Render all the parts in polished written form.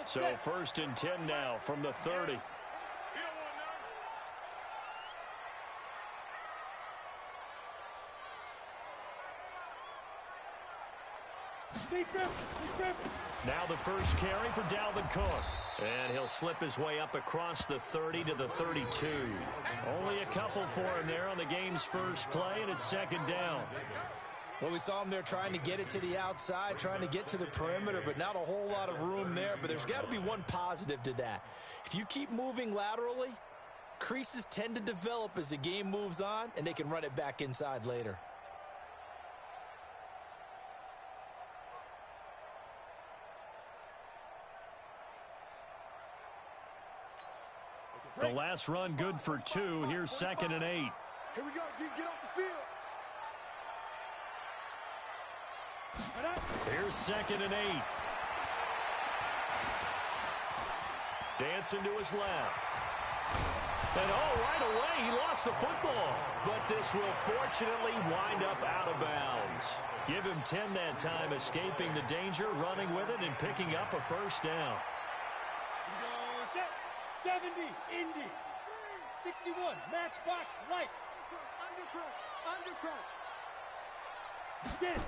So 1st and 10 now from the 30. Now the first carry for Dalvin Cook. And he'll slip his way up across the 30 to the 32. Only a couple for him there on the game's first play, and it's 2nd down. Well, we saw him there trying to get it to the outside, trying to get to the perimeter, but not a whole lot of room there. But there's got to be one positive to that. If you keep moving laterally, creases tend to develop as the game moves on, and they can run it back inside later. The last run good for 2. Here's 2nd and 8. Here we go, G. Get off the field. Here's 2nd and 8. Dancing to his left. And right away he lost the football. But this will fortunately wind up out of bounds. Give him 10 that time, escaping the danger, running with it, and picking up a 1st down. 70, Indy. 61, matchbox, lights. Undercrunch. Get it.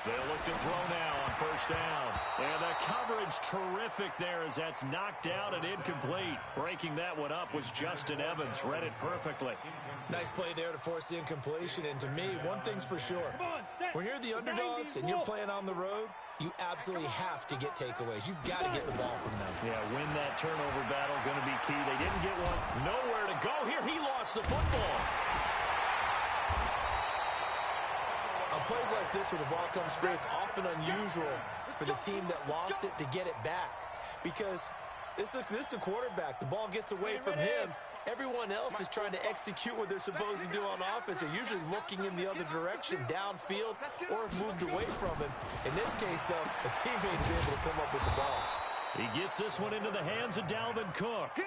They'll look to throw now on 1st down. And the coverage terrific there as that's knocked out and incomplete. Breaking that one up was Justin Evans. Read it perfectly. Nice play there to force the incompletion. And to me, one thing's for sure. When you're the underdogs and you're playing on the road, you absolutely have to get takeaways. You've got to get the ball from them. Yeah, win that turnover battle, going to be key. They didn't get one. Nowhere to go here. He lost the football. On plays like this where the ball comes free, it's often unusual for the team that lost it to get it back. Because this is the quarterback. The ball gets away from him. Everyone else is trying to execute what they're supposed to do on offense. They're usually looking in the other direction, downfield, or have moved away from him. In this case, though, a teammate is able to come up with the ball. He gets this one into the hands of Dalvin Cook.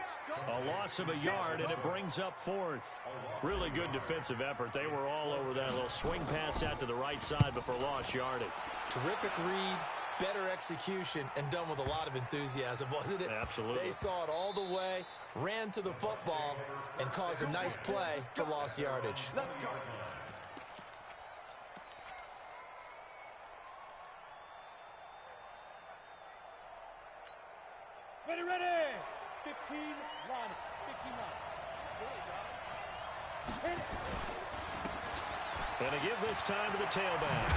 A loss of a yard, and it brings up 4th. Really good defensive effort. They were all over that little swing pass out to the right side before lost yardage. Terrific read, better execution, and done with a lot of enthusiasm, wasn't it? Absolutely. They saw it all the way, ran to the football, and caused a nice play for lost yardage. Let's go. Ready. 15 line. 15 line. And to give this time to the tailback.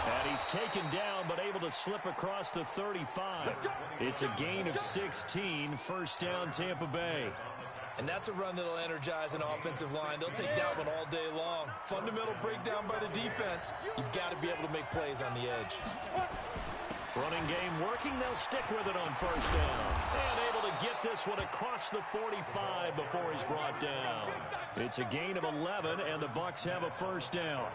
And he's taken down, but able to slip across the 35. It's a gain of 16, 1st down Tampa Bay. And that's a run that'll energize an offensive line. They'll take that one all day long. Fundamental breakdown by the defense. You've got to be able to make plays on the edge. Running game working. They'll stick with it on 1st down. And able to get this one across the 45 before he's brought down. It's a gain of 11, and the Bucs have a 1st down.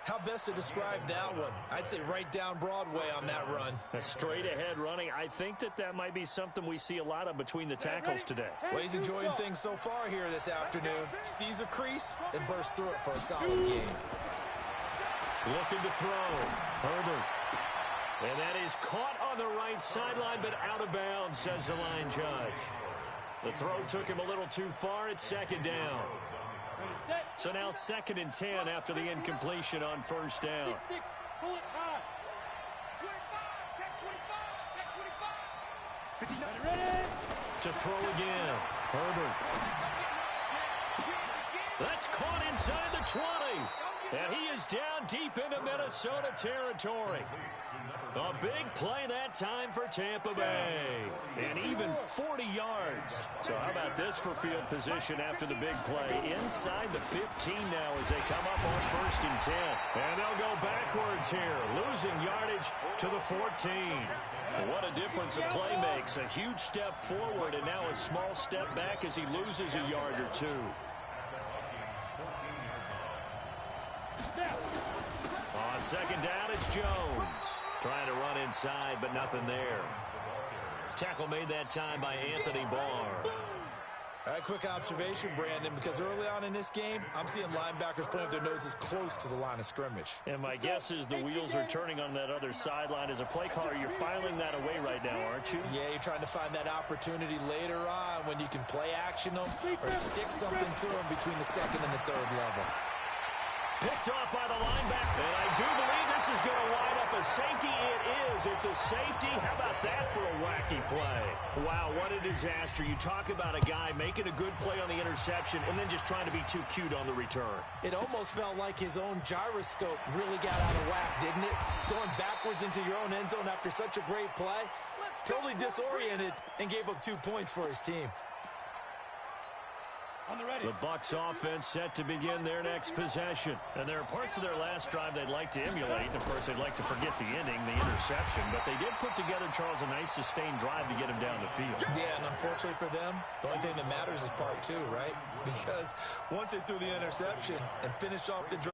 How best to describe that one? I'd say right down Broadway on that run. A straight-ahead running. I think that might be something we see a lot of between the tackles today. Well, he's enjoying things so far here this afternoon. Sees a crease and bursts through it for a solid game. Looking to throw. Herbert. And that is caught on the right sideline, but out of bounds, says the line judge. The throw took him a little too far. It's 2nd down. So now 2nd and 10 after the incompletion on 1st down. 6, pull it high. 25, check 25. Ready. To throw again. Herbert. That's caught inside the 20. And he is down deep into Minnesota territory. A big play that time for Tampa Bay. And even 40 yards. So how about this for field position after the big play? Inside the 15 now as they come up on 1st and 10. And they'll go backwards here. Losing yardage to the 14. What a difference a play makes. A huge step forward and now a small step back as he loses a yard or two. On 2nd down, it's Jones. Trying to run inside, but nothing there. Tackle made that time by Anthony Barr. All right, quick observation, Brandon, because early on in this game, I'm seeing linebackers playing with their noses close to the line of scrimmage. And my guess is the wheels are turning on that other sideline. As a play caller, you're filing that away right now, aren't you? Yeah, you're trying to find that opportunity later on when you can play action them or stick something to them between the second and the third level. Picked off by the linebacker. And I do believe this is going to wind up a safety. It is. It's a safety. How about that for a wacky play? Wow, what a disaster. You talk about a guy making a good play on the interception and then just trying to be too cute on the return. It almost felt like his own gyroscope really got out of whack, didn't it? Going backwards into your own end zone after such a great play. Totally disoriented and gave up 2 points for his team. The Bucs offense set to begin their next possession. And there are parts of their last drive they'd like to emulate. And, of course, they'd like to forget the ending, the interception. But they did put together, Charles, a nice sustained drive to get him down the field. Yeah, and unfortunately for them, the only thing that matters is part 2, right? Because once they threw the interception and finished off the drive,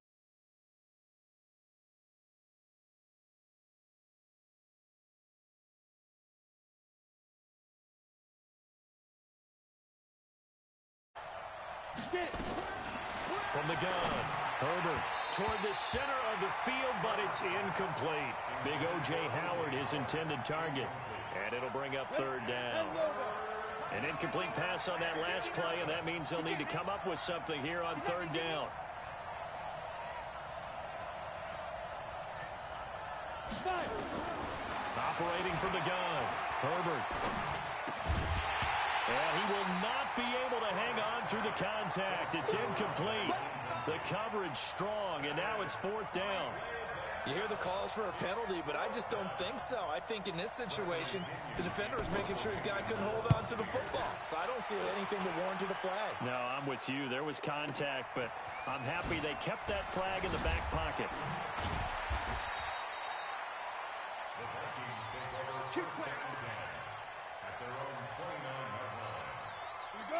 from the gun, Herbert toward the center of the field, but it's incomplete. Big O.J. Howard, his intended target. And it'll bring up third down. An incomplete pass on that last play, and that means they'll need to come up with something here on third down. Operating from the gun, Herbert. And he will not be able to hang on through the contact. It's incomplete. The coverage strong, and now it's fourth down. you hear the calls for a penalty, but I just don't think so. I think in this situation, the defender is making sure his guy couldn't hold on to the football. So I don't see anything to warrant to the flag. No, I'm with you. There was contact, but I'm happy they kept that flag in the back pocket.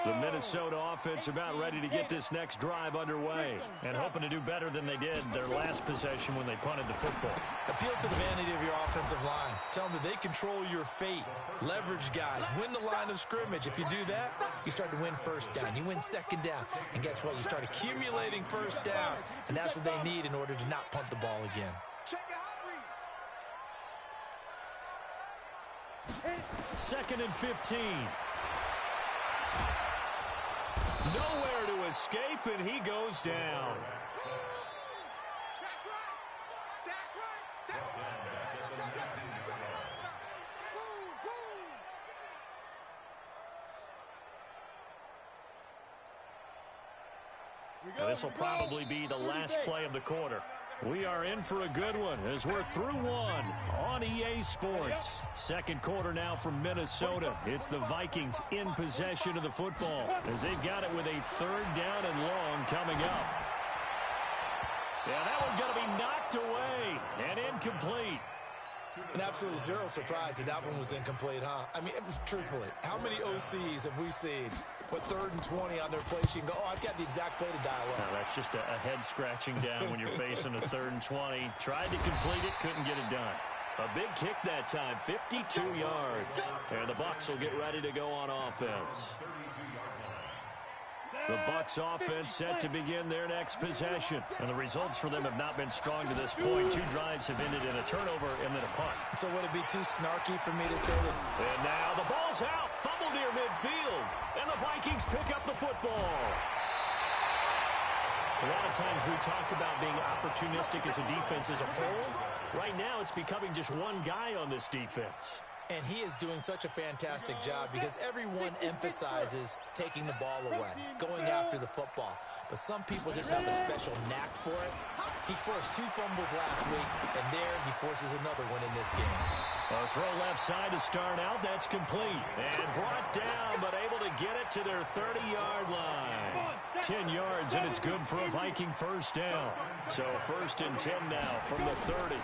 The Minnesota offense about ready to get this next drive underway and hoping to do better than they did their last possession when they punted the football. Appeal to the vanity of your offensive line. Tell them that they control your fate. Leverage guys. Win the line of scrimmage. If you do that, you start to win first down. You win second down. And guess what? You start accumulating first downs. And that's what they need in order to not punt the ball again. Second and 15. Nowhere to escape, and he goes down. This will probably be the last play of the quarter. We are in for a good one as we're through one on EA Sports. Second quarter now from Minnesota. It's the Vikings in possession of the football as they've got it with a third down and long coming up. Yeah, that one's going to be knocked away and incomplete. And absolutely zero surprise that one was incomplete, huh? I mean, truthfully, how many OCs have we seen with 3rd and 20 on their play sheet and go, oh, I've got the exact play to dial up? No, that's just a head scratching down when you're facing a 3rd and 20. Tried to complete it, couldn't get it done. A big kick that time, 52 yards. And the Bucs will get ready to go on offense. The Bucs offense set to begin their next possession. And the results for them have not been strong to this point. 2 drives have ended in a turnover and then a punt. So would it be too snarky for me to say that? And now the ball's out. Fumble near midfield. And the Vikings pick up the football. A lot of times we talk about being opportunistic as a defense as a whole. Right now it's becoming just one guy on this defense. And he is doing such a fantastic job because everyone emphasizes taking the ball away, going after the football. But some people just have a special knack for it. He forced 2 fumbles last week, and there he forces another one in this game. A throw left side to start out. That's complete. And brought down, but able to get it to their 30-yard line. 10 yards, and it's good for a Viking first down. So 1st and 10 now from the 30.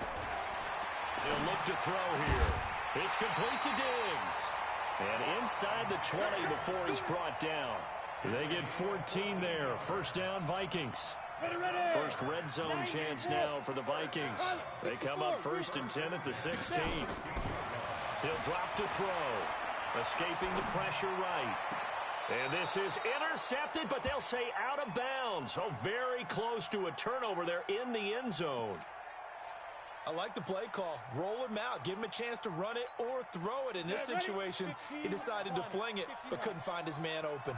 He'll look to throw here. It's complete to Diggs. And inside the 20 before he's brought down. They get 14 there. First down, Vikings. First red zone chance now for the Vikings. They come up 1st and 10 at the 16. He'll drop to throw. Escaping the pressure right. And this is intercepted, but they'll say out of bounds. Oh, very close to a turnover there in the end zone. I like the play call. Roll him out. Give him a chance to run it or throw it. In this situation, he decided to fling it, but couldn't find his man open.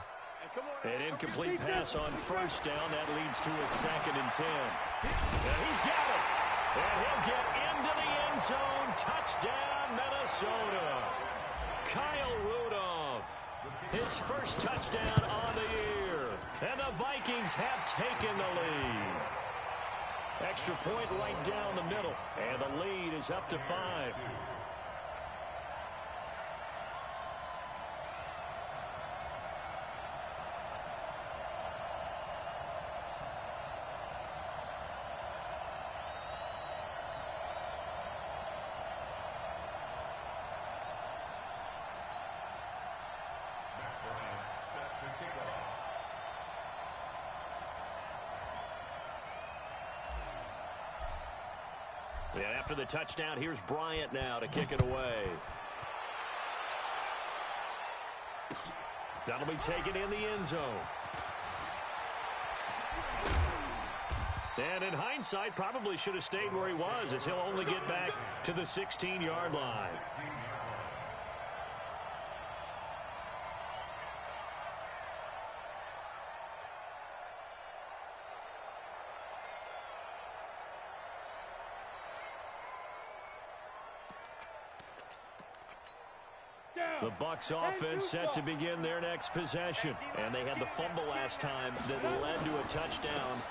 An incomplete pass on first down. That leads to a 2nd and 10. And he's got it. And he'll get into the end zone. Touchdown, Minnesota. Kyle Rudolph, his first touchdown on the year. And the Vikings have taken the lead. Extra point right down the middle. And the lead is up to 5. And after the touchdown, here's Bryant now to kick it away. That'll be taken in the end zone. And in hindsight, probably should have stayed where he was, as he'll only get back to the 16-yard line. The Bucs offense set to begin their next possession. And they had the fumble last time that led to a touchdown.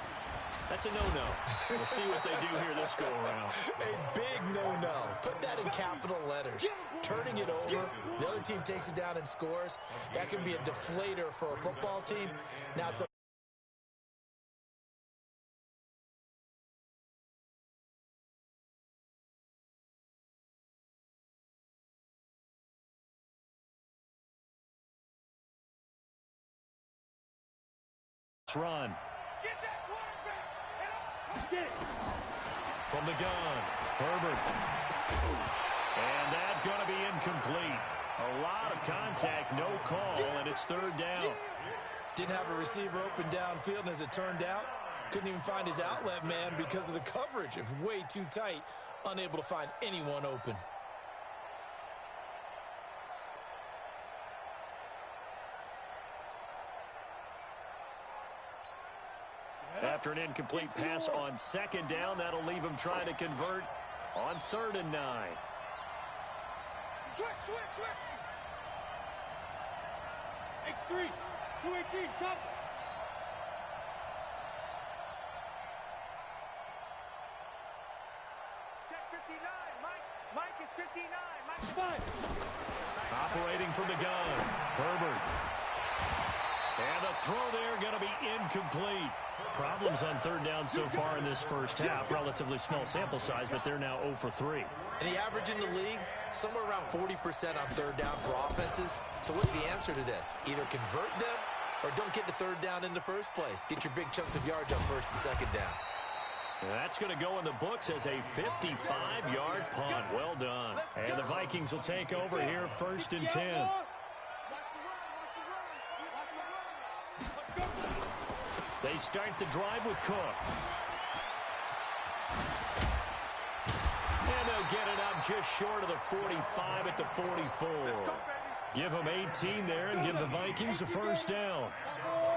That's a no-no. We'll see what they do here this go-around. A big no-no. Put that in capital letters. Turning it over, the other team takes it down and scores. That can be a deflator for a football team. Now it's a run. Get that quarterback. Get it. From the gun, Herbert. And that's going to be incomplete. A lot of contact, no call, and it's 3rd down. didn't have a receiver open downfield, and as it turned out, couldn't even find his outlet man because of the coverage. It was way too tight, unable to find anyone open. After an incomplete pass on 2nd down, that'll leave him trying to convert on 3rd and 9. Switch. X3, 218, chop. Check 59. Mike is 59. Mike is 5. Operating from the gun, Herbert. And the throw there going to be incomplete. Problems on 3rd down so far in this first half. Relatively small sample size, but they're now 0 for 3. And the average in the league, somewhere around 40% on 3rd down for offenses. So what's the answer to this? Either convert them or don't get to 3rd down in the first place. Get your big chunks of yards on 1st and 2nd down. And that's going to go in the books as a 55-yard punt. Well done. And the Vikings will take over here 1st and 10. They start the drive with Cook. And they'll get it up just short of the 45 at the 44. Give them 18 there and give the Vikings a 1st down.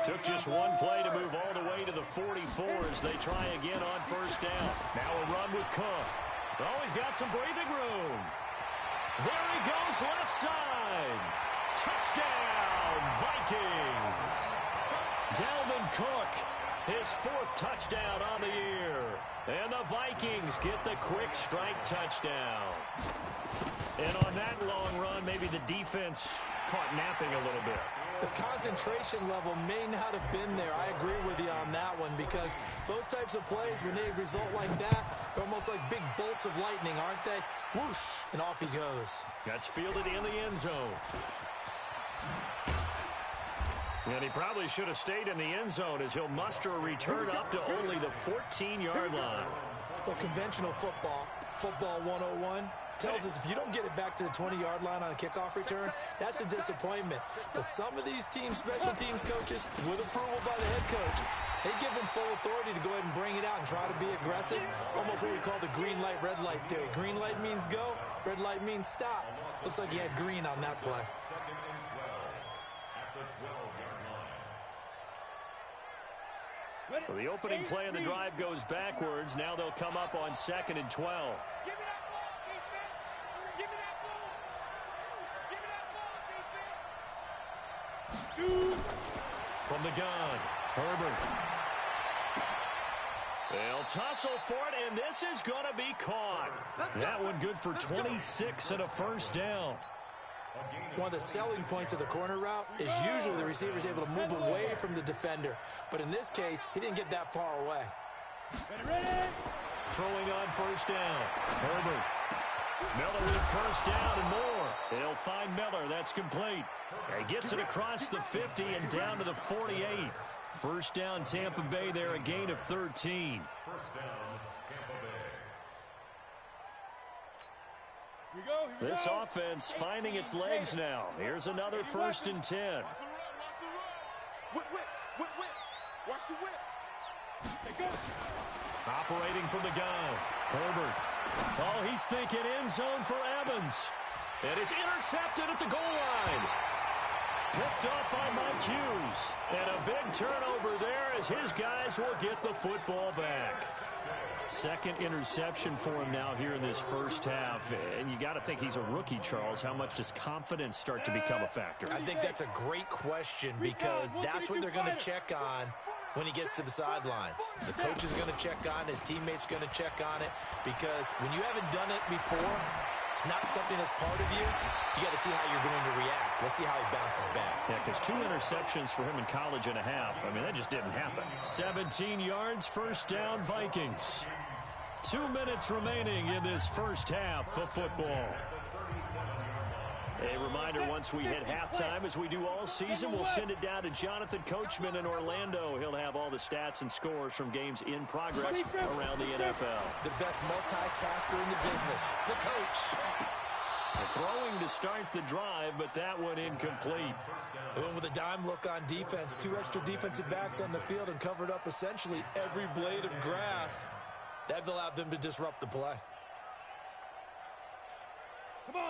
Took just one play to move all the way to the 44 as they try again on 1st down. Now a run with Cook. Oh, he's got some breathing room. There he goes left side. Touchdown, Vikings. Dalvin Cook, his 4th touchdown on the year. And the Vikings get the quick strike touchdown. And on that long run, maybe the defense caught napping a little bit. The concentration level may not have been there. I agree with you on that one because those types of plays, when they result like that, they're almost like big bolts of lightning, aren't they? Whoosh, and off he goes. That's fielded in the end zone. And he probably should have stayed in the end zone as he'll muster a return up to only the 14-yard line. Well, conventional football 101, tells us if you don't get it back to the 20-yard line on a kickoff return, that's a disappointment. But some of these special teams coaches, with approval by the head coach, they give them full authority to go ahead and bring it out and try to be aggressive, almost what we call the green light, red light theory. Green light means go, red light means stop. Looks like he had green on that play. So the opening play of the drive goes backwards. Now they'll come up on 2nd and 12. Give me that ball, defense. Give me that ball. Give me that ball, defense. From the gun, Herbert. They'll tussle for it, and this is going to be caught. That one good for 26 and a first down. One of the selling points of the corner route is usually the receiver is able to move away from the defender. But in this case, he didn't get that far away. Ready? Throwing on first down. Herbert. Miller with first down and more. They'll find Miller. That's complete. He gets it across the 50 and down to the 48. First down, Tampa Bay there, a gain of 13. This offense finding its legs now. Here's another 1st and 10. Whip. Watch the whip. Take go. Operating from the gun. Herbert. Oh, he's thinking end zone for Evans. And it's intercepted at the goal line. Picked off by Mike Hughes. And a big turnover there as his guys will get the football back. Second interception for him now here in this first half. And you got to think he's a rookie, Charles. How much does confidence start to become a factor? I think that's a great question because that's what they're going to check on when he gets to the sidelines. The coach is going to check on, his teammates going to check on it, because when you haven't done it before, it's not something that's part of you. You got to see how you're going to react. Let's see how he bounces back. Yeah, because 2 interceptions for him in college and a half. I mean, that just didn't happen. 17 yards, first down, Vikings. 2 minutes remaining in this first half of football. A reminder, once we hit halftime, as we do all season, we'll send it down to Jonathan Coachman in Orlando. He'll have all the stats and scores from games in progress around the NFL. The best multitasker in the business, the coach. Throwing to start the drive, but that one incomplete. They went with a dime look on defense. 2 extra defensive backs on the field and covered up essentially every blade of grass. That allowed them to disrupt the play.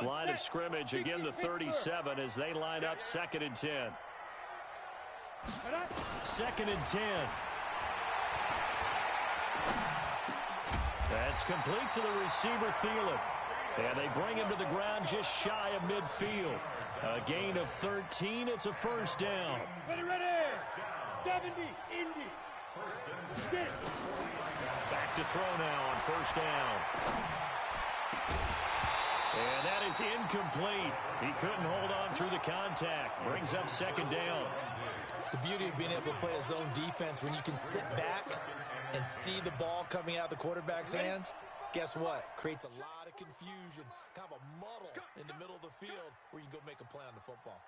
Line of scrimmage, again the 37 as they line up 2nd and 10. 2nd and 10. That's complete to the receiver, Thielen. And they bring him to the ground just shy of midfield. A gain of 13. It's a first down. Ready. 70, Indy. Sit. Back to throw now on first down. And that is incomplete. He couldn't hold on through the contact. Brings up 2nd down. The beauty of being able to play a zone defense when you can sit back and see the ball coming out of the quarterback's hands, guess what? Creates a lot of confusion, kind of a muddle in the middle of the field where you can go make a play on the football.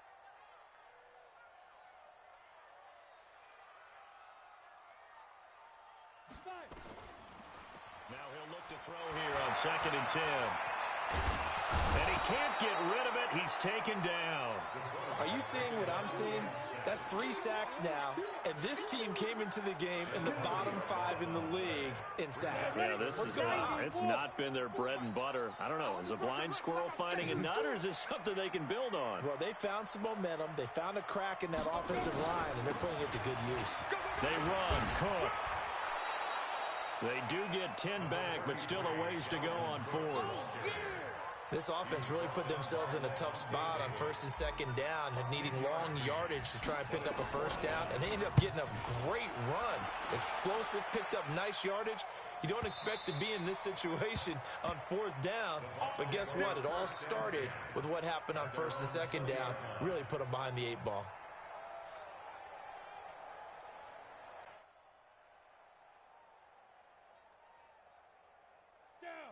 Now he'll look to throw here on 2nd and 10. And he can't get rid of it. He's taken down. Are you seeing what I'm seeing? That's 3 sacks now, and this team came into the game in the bottom 5 in the league in sacks. Yeah, this What's is going on? it's not been their bread and butter. I don't know. Is a blind squirrel finding a nut, or is this something they can build on? Well, they found some momentum. They found a crack in that offensive line, and they're putting it to good use. They run. Cook. They do get 10 back, but still a ways to go on 4th. This offense really put themselves in a tough spot on 1st and 2nd down, needing long yardage to try and pick up a first down, and they ended up getting a great run. Explosive, picked up nice yardage. You don't expect to be in this situation on 4th down, but guess what? It all started with what happened on 1st and 2nd down. Really put them behind the 8 ball.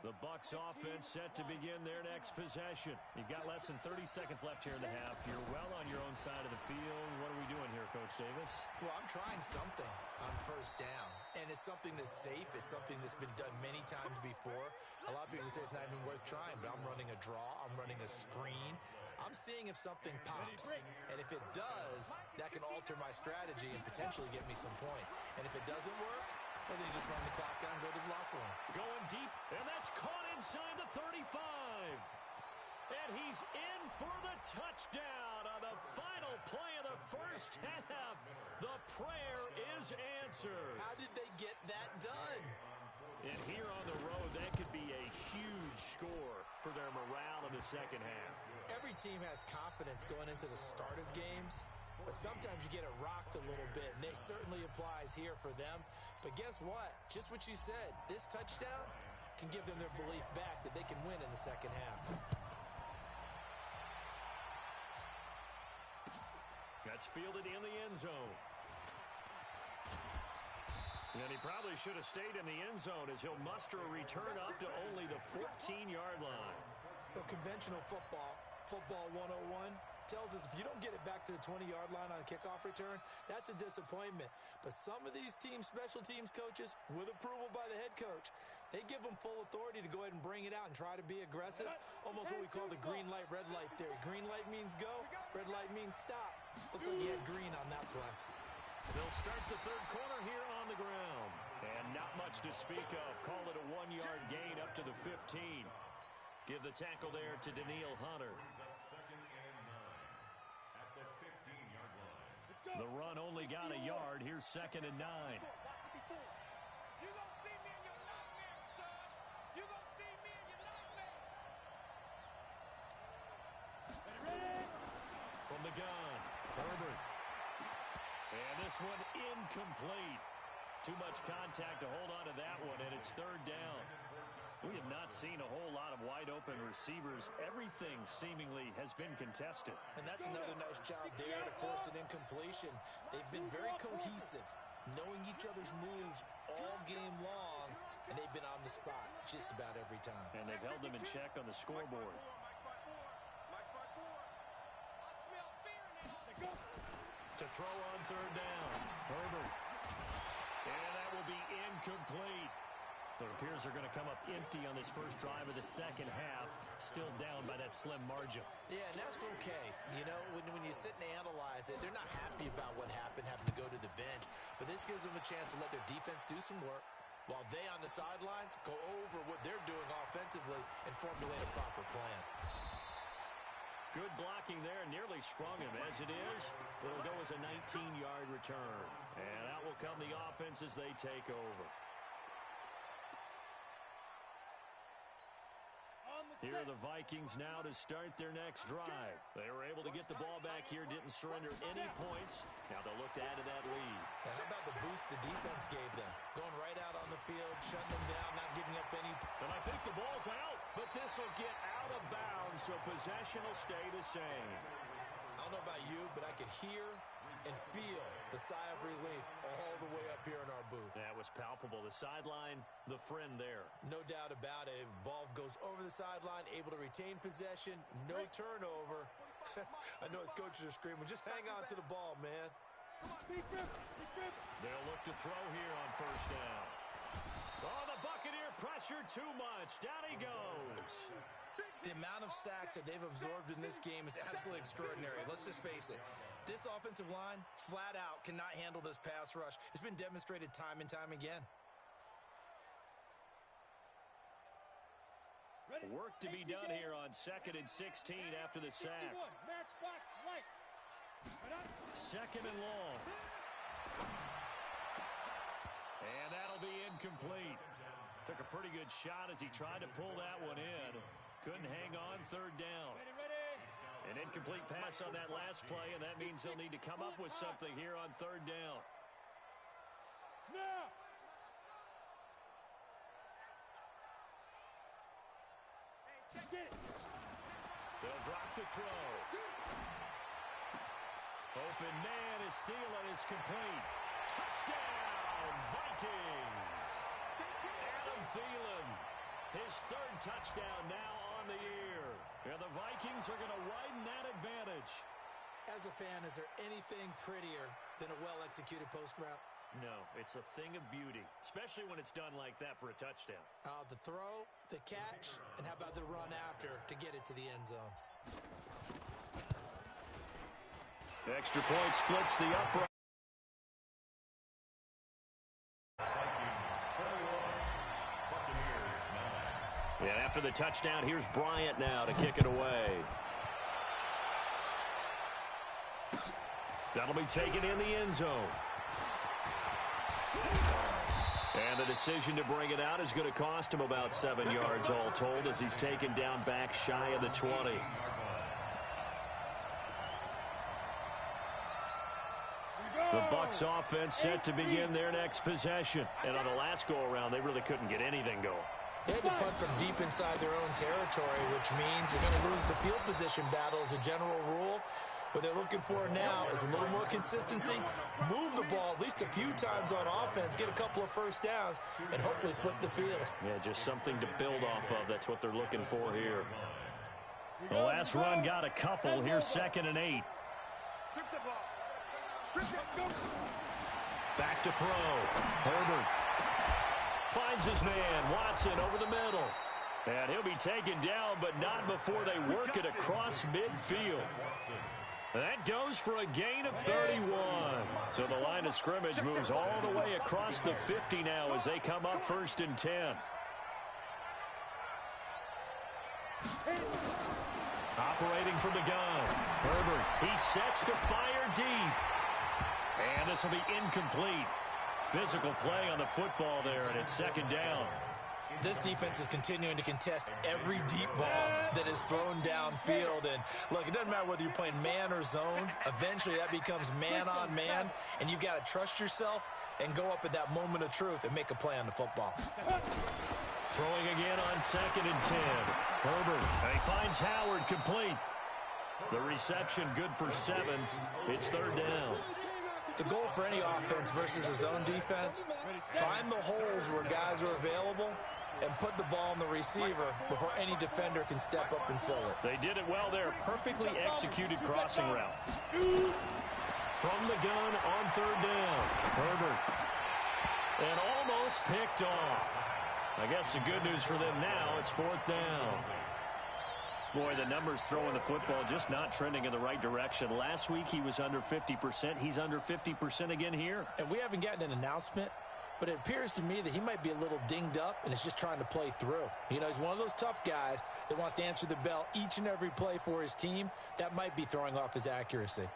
The Bucs offense set to begin their next possession. You've got less than 30 seconds left here in the half. You're well on your own side of the field. What are we doing here, Coach Davis? Well, I'm trying something on first down, and it's something that's safe. It's something that's been done many times before. A lot of people say it's not even worth trying, but I'm running a draw. I'm running a screen. I'm seeing if something pops, and if it does, that can alter my strategy and potentially get me some points. And if it doesn't work, well, then you just run the clock down and go to the locker room. Going deep, and that's caught inside the 35. And he's in for the touchdown on the final play of the first half. The prayer is answered. How did they get that done? And here on the road, that could be a huge score for their morale in the second half. Every team has confidence going into the start of games, but sometimes you get it rocked a little bit, and it certainly applies here for them. But guess what? Just what you said, this touchdown can give them their belief back that they can win in the second half. That's fielded in the end zone. And he probably should have stayed in the end zone as he'll muster a return up to only the 14-yard line. Well, conventional football 101, tells us if you don't get it back to the 20-yard line on a kickoff return, that's a disappointment. But some of these special teams coaches, with approval by the head coach, they give them full authority to go ahead and bring it out and try to be aggressive. Almost what we call the green light, red light theory. Green light means go, red light means stop. Looks like he had green on that play. They'll start the third quarter here on the ground. And not much to speak of. Call it a 1-yard gain up to the 15. Give the tackle there to Daniil Hunter. The run only got a yard. Here's 2nd and 9. You're going to see me in your nightmare, son. You're going to see me in your nightmare. Ready? From the gun, Herbert. And this one incomplete. Too much contact to hold on to that one, and it's 3rd down. We have not seen a whole lot of wide-open receivers. Everything seemingly has been contested. And that's another nice job there to force an incompletion. They've been very cohesive, knowing each other's moves all game long, and they've been on the spot just about every time. And they've held them in check on the scoreboard. To throw on 3rd down, Herbert. And that will be incomplete. It appears they're going to come up empty on this first drive of the second half, still down by that slim margin. Yeah, and that's okay. You know, when you sit and analyze it, they're not happy about what happened, having to go to the bench. But this gives them a chance to let their defense do some work, while they on the sidelines go over what they're doing offensively and formulate a proper plan. Good blocking there, nearly sprung him. As it is, it'll go as a 19-yard return. And out will come the offense as they take over. Here are the Vikings now to start their next drive. They were able to get the ball back here, didn't surrender any points. Now they'll look to add to that lead. And how about the boost the defense gave them? Going right out on the field, shutting them down, not giving up any. And I think the ball's out, but this will get out of bounds, so possession will stay the same. I don't know about you, but I could hear and feel the sigh of relief all the way up here in our booth. That was palpable. The sideline, the friend there. No doubt about it. Ball goes over the sideline, able to retain possession, no turnover. I know his coaches are screaming, just hang on to the ball, man. They'll look to throw here on 1st down. Oh, the Buccaneer pressure too much. Down he goes. The amount of sacks that they've absorbed in this game is absolutely extraordinary. Let's just face it. This offensive line, flat out, cannot handle this pass rush. It's been demonstrated time and time again. Work to be done here on 2nd and 16 after the sack. 2nd and long. And that'll be incomplete. Took a pretty good shot as he tried to pull that one in. Couldn't hang on 3rd down. An incomplete pass on that last play, and that means they'll need to come up with something here on 3rd down. Now. They'll drop to throw. Open man is Thielen. It's complete. Touchdown, Vikings. Adam Thielen His third touchdown now on the year. And the Vikings are going to widen that advantage. As a fan, is there anything prettier than a well-executed post route? No, it's a thing of beauty, especially when it's done like that for a touchdown. The throw, the catch, and how about the run after to get it to the end zone? Extra point splits the upright. And after the touchdown, here's Bryant now to kick it away. That'll be taken in the end zone. And the decision to bring it out is going to cost him about 7 yards all told as he's taken down back shy of the 20. The Bucs offense set to begin their next possession. And on the last go-around, they really couldn't get anything going. They had to punt from deep inside their own territory, which means you're going to lose the field position battle as a general rule. What they're looking for now is a little more consistency, move the ball at least a few times on offense, get a couple of first downs, and hopefully flip the field. Yeah, just something to build off of. That's what they're looking for here. The last run got a couple. Here's 2nd and 8. Strip the ball. Strip it. Go. Back to throw. Herbert finds his man. Watson over the middle. And he'll be taken down, but not before they work it across midfield. That goes for a gain of 31. So the line of scrimmage moves all the way across the 50 now as they come up 1st and 10. Operating from the gun. Herbert, he sets to fire deep. And this will be incomplete. Physical play on the football there, and it's 2nd down. This defense is continuing to contest every deep ball that is thrown downfield. And look, it doesn't matter whether you're playing man or zone. Eventually that becomes man on man, and you've got to trust yourself and go up at that moment of truth and make a play on the football. Throwing again on 2nd and 10. Herbert, and he finds Howard complete. The reception good for 7. It's 3rd down. The goal for any offense versus a zone defense, find the holes where guys are available and put the ball in the receiver before any defender can step up and fill it. They did it well there. Perfectly executed crossing route. From the gun on 3rd down. Herbert. And almost picked off. I guess the good news for them now, it's 4th down. Boy, the numbers throwing the football just not trending in the right direction. Last week he was under 50%. He's under 50% again here. And we haven't gotten an announcement, but it appears to me that he might be a little dinged up and is just trying to play through. You know, he's one of those tough guys that wants to answer the bell each and every play for his team. That might be throwing off his accuracy.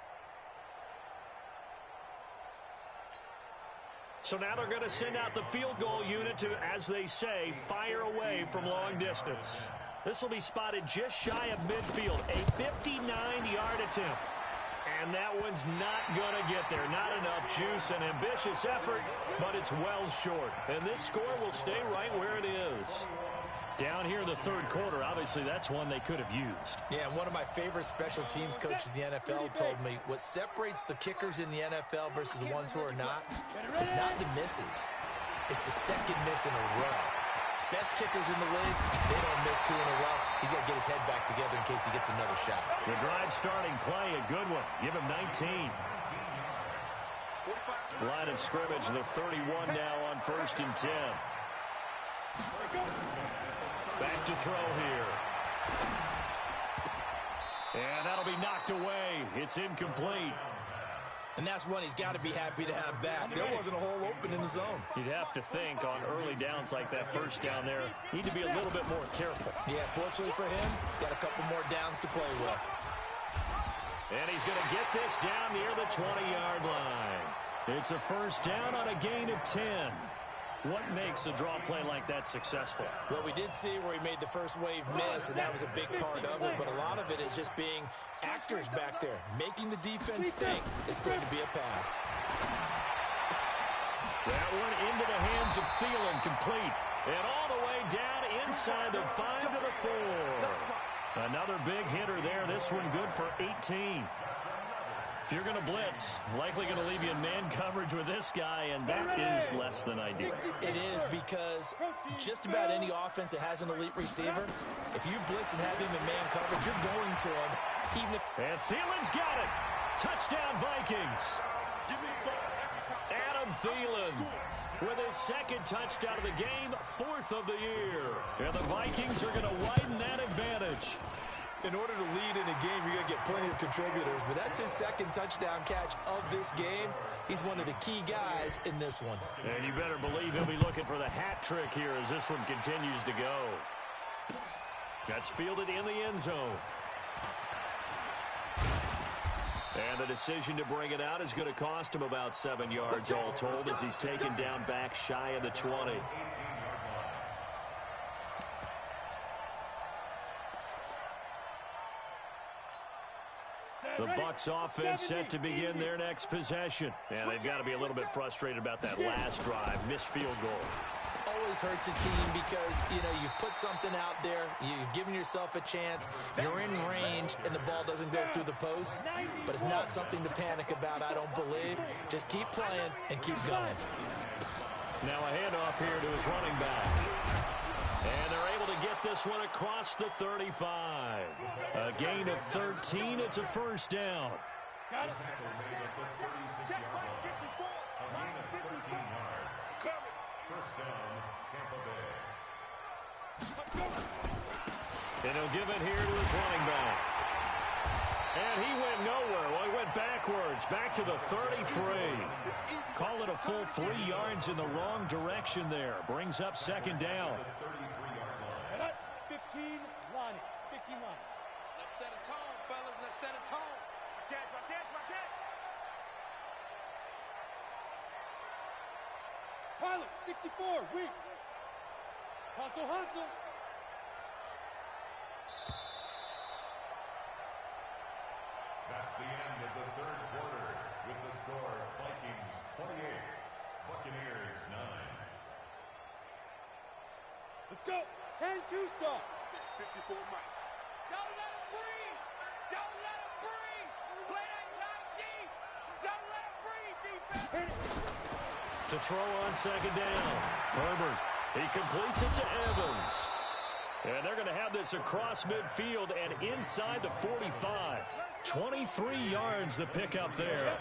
So now they're going to send out the field goal unit to, as they say, fire away from long distance. This will be spotted just shy of midfield, a 59-yard attempt. And that one's not going to get there. Not enough juice and ambitious effort, but it's well short. And this score will stay right where it is. Down here in the 3rd quarter, obviously that's one they could have used. Yeah, one of my favorite special teams coaches in the NFL told me what separates the kickers in the NFL versus the ones who are not is not the misses. It's the second miss in a row. Best kickers in the league, they don't miss 2 in a row. He's got to get his head back together in case he gets another shot. The drive starting play, a good one. Give him 19. Line of scrimmage, the 31 now on 1st and 10. Back to throw here. And that'll be knocked away. It's incomplete. And that's one he's got to be happy to have back. There wasn't a hole open in the zone. You'd have to think on early downs like that 1st down there, need to be a little bit more careful. Yeah, fortunately for him, got a couple more downs to play with. And he's going to get this down near the 20-yard line. It's a 1st down on a gain of 10. What makes a draw play like that successful? Well, we did see where he made the first wave miss, and that was a big part of it, but a lot of it is just being actors back there, making the defense think it's going to be a pass. That one into the hands of Thielen, complete. And all the way down inside the 5 to the 4. Another big hitter there. This one good for 18. If you're going to blitz, likely going to leave you in man coverage with this guy, and that is less than ideal. It is, because just about any offense that has an elite receiver, if you blitz and have him in man coverage, you're going to him. Even if And Thielen's got it. Touchdown, Vikings. Adam Thielen with his second touchdown of the game, 4th of the year. And the Vikings are going to widen that advantage. in order to lead in a game, you're going to get plenty of contributors. But that's his second touchdown catch of this game. He's one of the key guys in this one. And you better believe he'll be looking for the hat trick here as this one continues to go. That's fielded in the end zone. And the decision to bring it out is going to cost him about 7 yards all told as he's taken down back shy of the 20. The Bucs offense set to begin their next possession. And they've got to be a little bit frustrated about that last drive, missed field goal. Always hurts a team because, you know, you've put something out there, you've given yourself a chance, you're in range, and the ball doesn't go through the post. But it's not something to panic about, I don't believe. Just keep playing and keep going. Now a handoff here to his running back. And they're able to get this one across the 35. A gain of 13. It's a first down. Got it. Check by 54. Line 54. Coverage. First down, Tampa Bay. And he'll give it here to his running back. And he went nowhere. Well, he went backwards, back to the 33. Call it a full 3 yards in the wrong direction there. Brings up second down. 15 line. 15 line. Let's set a tone, fellas. Let's set a tone. Watch out, watch out, watch out. Pilot, 64, weak. Hustle, hustle. That's the end of the third quarter with the score Vikings 28, Buccaneers 9. Let's go. 10 Tucson. 54 Mike. Don't let him breathe. Don't let him breathe. Play that tight deep. Don't let him breathe, defense. To throw on second down. Herbert, he completes it to Evans. And they're going to have this across midfield and inside the 45. 23 yards the pickup there.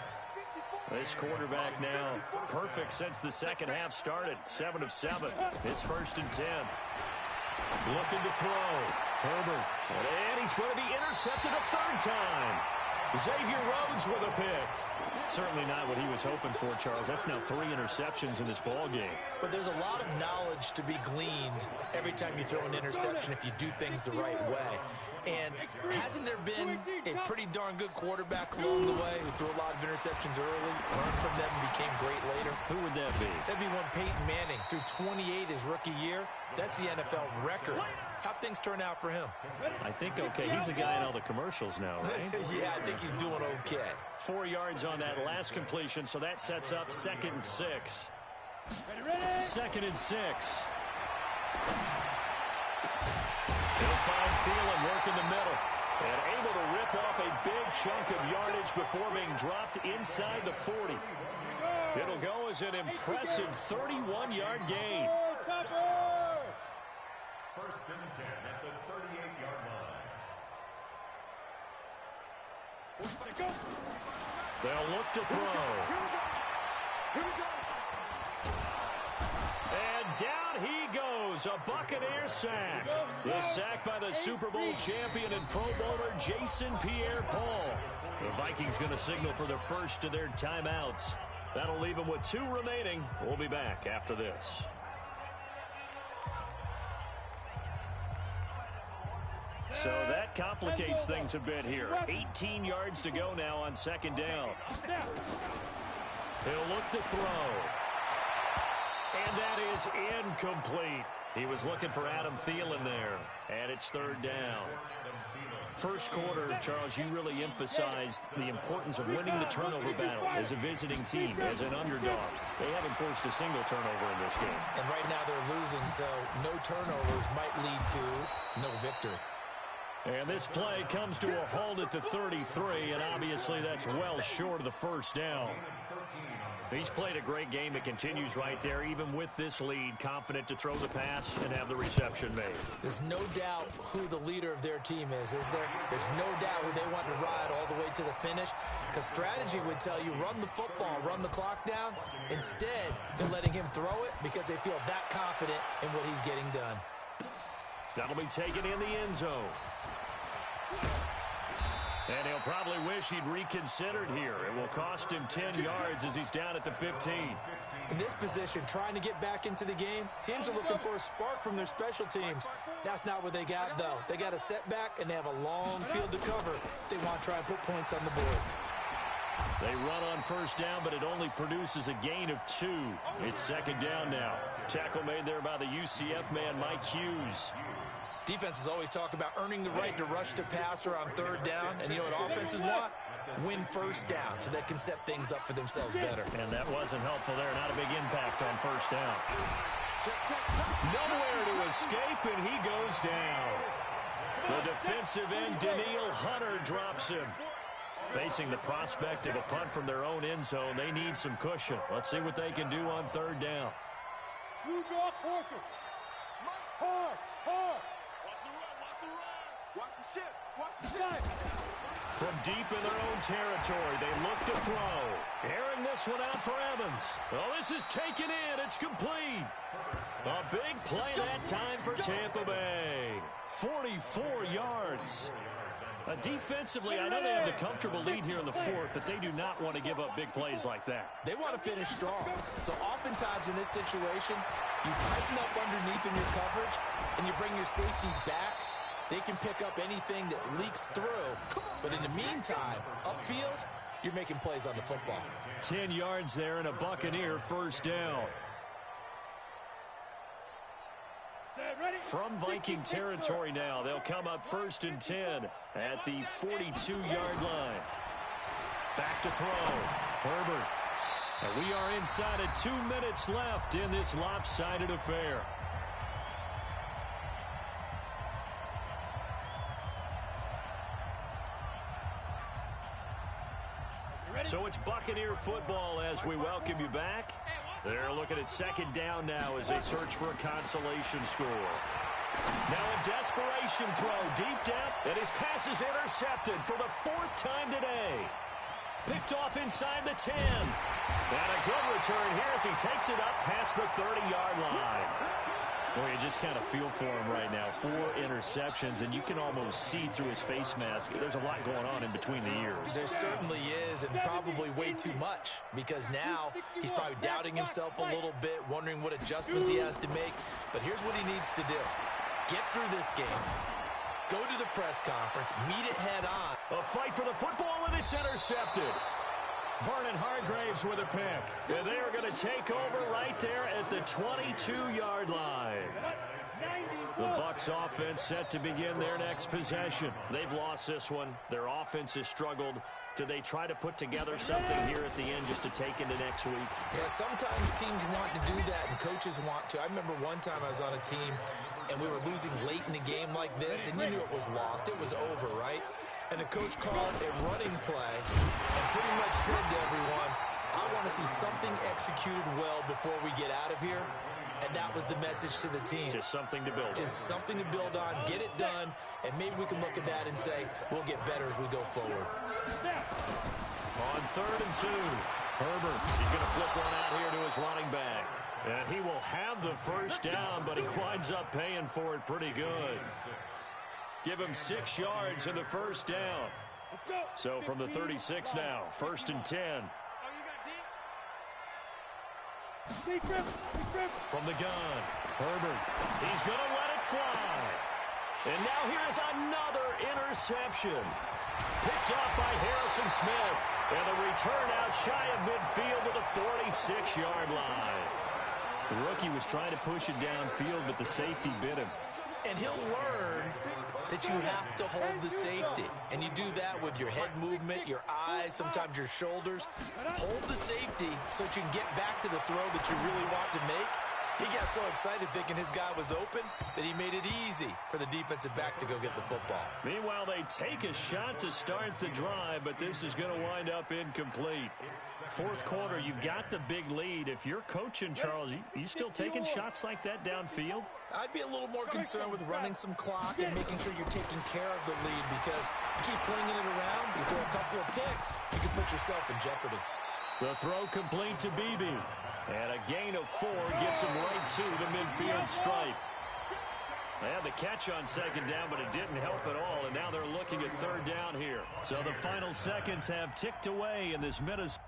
This quarterback now perfect since the second half started. 7 of 7. It's 1st and 10. Looking to throw. Herbert. And he's going to be intercepted a third time. Xavier Rhodes with a pick. Certainly not what he was hoping for, Charles. That's now 3 interceptions in this ball game. But there's a lot of knowledge to be gleaned every time you throw an interception if you do things the right way. And hasn't there been a pretty darn good quarterback along the way who threw a lot of interceptions early, learned from them, and became great later? Who would that be? That'd be one Peyton Manning. Threw 28 his rookie year. That's the NFL record. How'd things turn out for him? I think okay. He's a guy in all the commercials now, right? Yeah, I think he's doing okay. 4 yards on that last completion, so that sets up 2nd and 6. 2nd and 6. He'll find Thielen working the middle and able to rip off a big chunk of yardage before being dropped inside the 40. It'll go as an impressive 31-yard gain. First and 10 at the 38-yard line. They'll look to throw. And down he goes, a Buccaneer sack. The sack by the Super Bowl champion and Pro Bowler Jason Pierre-Paul. The Vikings going to signal for the first of their timeouts. That'll leave them with 2 remaining. We'll be back after this. So that complicates things a bit here. 18 yards to go now on second down. He'll look to throw. And that is incomplete. He was looking for Adam Thielen there. And it's 3rd down. First quarter, Charles, you really emphasized the importance of winning the turnover battle as a visiting team, as an underdog. They haven't forced a single turnover in this game. And right now they're losing, so no turnovers might lead to no victory. And this play comes to a halt at the 33, and obviously that's well short of the first down. He's played a great game. It continues right there, even with this lead, confident to throw the pass and have the reception made. There's no doubt who the leader of their team is there? There's no doubt who they want to ride all the way to the finish, because strategy would tell you run the football, run the clock down. Instead, they're letting him throw it because they feel that confident in what he's getting done. That'll be taken in the end zone. And he'll probably wish he'd reconsidered here. It will cost him 10 yards as he's down at the 15. In this position, trying to get back into the game, teams are looking for a spark from their special teams. That's not what they got, though. They got a setback, and they have a long field to cover. They want to try and put points on the board. They run on first down, but it only produces a gain of 2. It's second down now. Tackle made there by the UCF man, Mike Hughes. Defenses always talk about earning the right to rush the passer on third down. And you know what offenses want? Win first down so they can set things up for themselves better. And that wasn't helpful there. Not a big impact on first down. Nowhere to escape, and he goes down. The defensive end, Daniil Hunter, drops him. Facing the prospect of a punt from their own end zone, they need some cushion. Let's see what they can do on third down. You draw quarter. Hard, hard. Watch the ship. Watch the ship. From deep in their own territory, they look to throw. Airing this one out for Evans. Oh, this is taken in. It's complete. A big play that time for Tampa Bay. 44 yards. Defensively, I know they have the comfortable lead here in the fourth, but they do not want to give up big plays like that. They want to finish strong. So oftentimes in this situation, you tighten up underneath in your coverage, and you bring your safeties back. They can pick up anything that leaks through. But in the meantime, upfield, you're making plays on the football. 10 yards there and a Buccaneer first down. From Viking territory now, they'll come up first and 10 at the 42-yard line. Back to throw. Herbert. And we are inside of 2 minutes left in this lopsided affair. So it's Buccaneer football as we welcome you back. They're looking at second down now as they search for a consolation score. Now a desperation throw deep depth, and his pass is intercepted for the 4th time today. Picked off inside the 10. And a good return here as he takes it up past the 30-yard line. Boy, you just kind of feel for him right now. 4 interceptions, and you can almost see through his face mask. There's a lot going on in between the ears. There certainly is, and probably way too much, because now he's probably doubting himself a little bit, wondering what adjustments he has to make. But here's what he needs to do. Get through this game. Go to the press conference. Meet it head on. A fight for the football, and it's intercepted. Vernon Hargraves with a pick. And they are going to take over right there at the 22-yard line. The Bucs offense set to begin their next possession. They've lost this one. Their offense has struggled. Do they try to put together something here at the end just to take into next week? Yeah, sometimes teams want to do that and coaches want to. I remember one time I was on a team and we were losing late in the game like this, and you knew it was lost. It was over, right? And the coach called a running play and pretty much said to everyone, I want to see something executed well before we get out of here. And that was the message to the team. Just something to build on. Just something to build on, get it done, and maybe we can look at that and say, we'll get better as we go forward. On 3rd and 2, Herbert, he's going to flip one out here to his running back. And he will have the first down, but he winds up paying for it pretty good. Give him 6 yards in the first down. So from the 36 now, 1st and 10. From the gun, Herbert, he's going to let it fly. And now here is another interception. Picked off by Harrison Smith. And the return out shy of midfield to the 46-yard line. The rookie was trying to push it downfield, but the safety bit him. And he'll learn that you have to hold the safety. And you do that with your head movement, your eyes, sometimes your shoulders. Hold the safety so that you can get back to the throw that you really want to make. He got so excited thinking his guy was open that he made it easy for the defensive back to go get the football. Meanwhile, they take a shot to start the drive, but this is going to wind up incomplete. Fourth quarter, you've got the big lead. If you're coaching, Charles, you still taking shots like that downfield? I'd be a little more concerned with running some clock and making sure you're taking care of the lead, because you keep flinging it around, you throw a couple of picks, you can put yourself in jeopardy. The throw complete to Beebe. And a gain of 4 gets him right to the midfield stripe. They had the catch on second down, but it didn't help at all, and now they're looking at third down here. So the final seconds have ticked away in this Minnesota.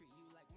treat you like